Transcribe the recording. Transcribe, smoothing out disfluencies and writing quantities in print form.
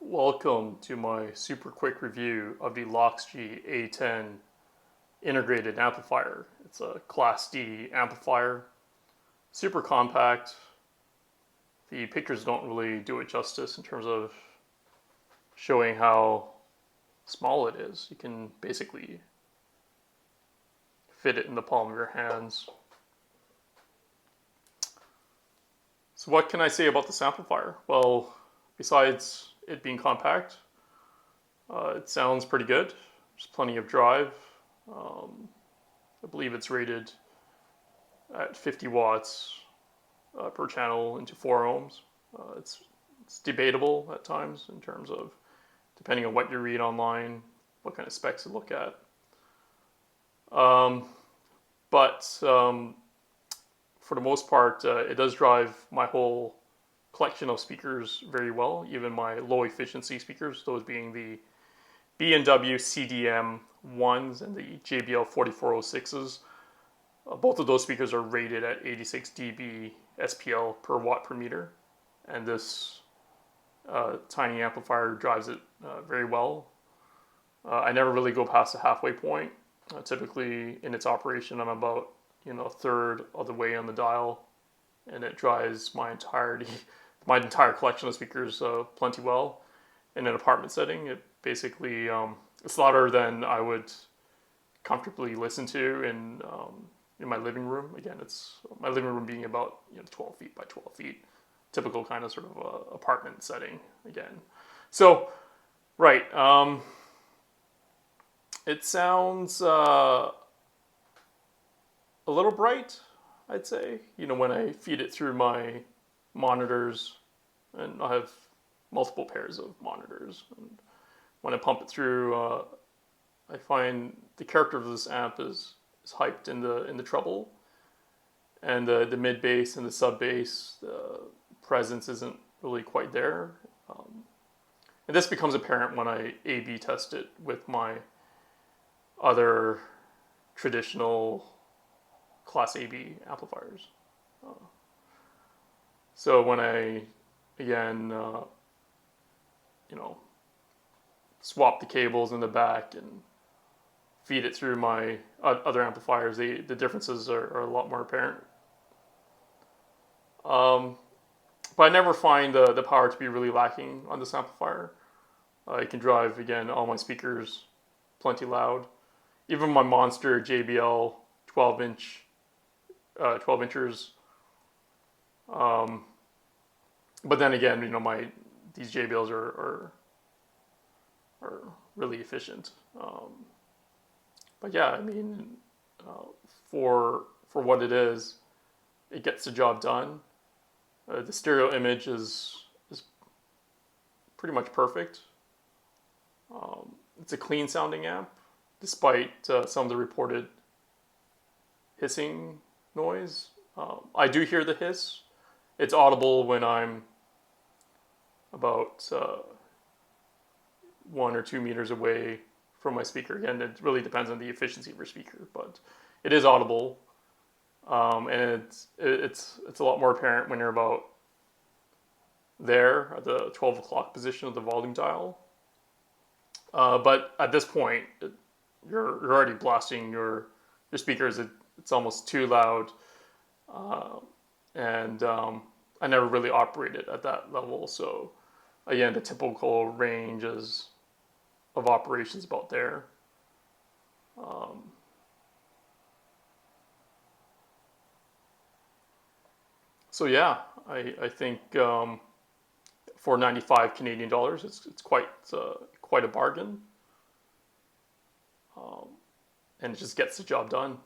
Welcome to my super quick review of the LOXJIE A10 integrated amplifier. It's a Class D amplifier, super compact. The pictures don't really do it justice in terms of showing how small it is. You can basically fit it in the palm of your hands. So what can I say about this amplifier? Well, besides it being compact, it sounds pretty good. There's plenty of drive. I believe it's rated at 50 watts per channel into 4 ohms. It's debatable at times in terms of depending on what you read online, what kind of specs you look at. But for the most part, it does drive my whole collection of speakers very well, even my low efficiency speakers, those being the B&W CDM 1s and the JBL 4406s. Both of those speakers are rated at 86 dB SPL per watt per meter, and this tiny amplifier drives it very well. I never really go past the halfway point. Typically in its operation, I'm about a third of the way on the dial, and it drives my entire collection of speakers plenty well. In an apartment setting, it basically it's louder than I would comfortably listen to in my living room. Again, it's my living room being about 12 feet by 12 feet, typical kind of sort of apartment setting again. So, right, it sounds a little bright, I'd say. When I feed it through my monitors, and I have multiple pairs of monitors, and when I pump it through, I find the character of this amp is hyped in the treble, and the mid bass and the sub bass presence isn't really quite there. And this becomes apparent when I A/B test it with my other traditional Class AB amplifiers. So when I again swap the cables in the back and feed it through my other amplifiers, the differences are a lot more apparent. But I never find the power to be really lacking on this amplifier. I can drive, again, all my speakers plenty loud. Even my monster JBL 12 inchers. But then again, these JBLs are really efficient. But yeah, for what it is, it gets the job done. The stereo image is pretty much perfect. It's a clean sounding amp, despite some of the reported hissing noise. I do hear the hiss. It's audible when I'm about 1 or 2 meters away from my speaker. Again, it really depends on the efficiency of your speaker, but it is audible, and it's a lot more apparent when you're about there at the 12 o'clock position of the volume dial. But at this point, you're already blasting your speakers. It's almost too loud, and I never really operated at that level. So again, the typical range of operations about there. So yeah, I think for 95 Canadian dollars, it's quite a bargain, and it just gets the job done.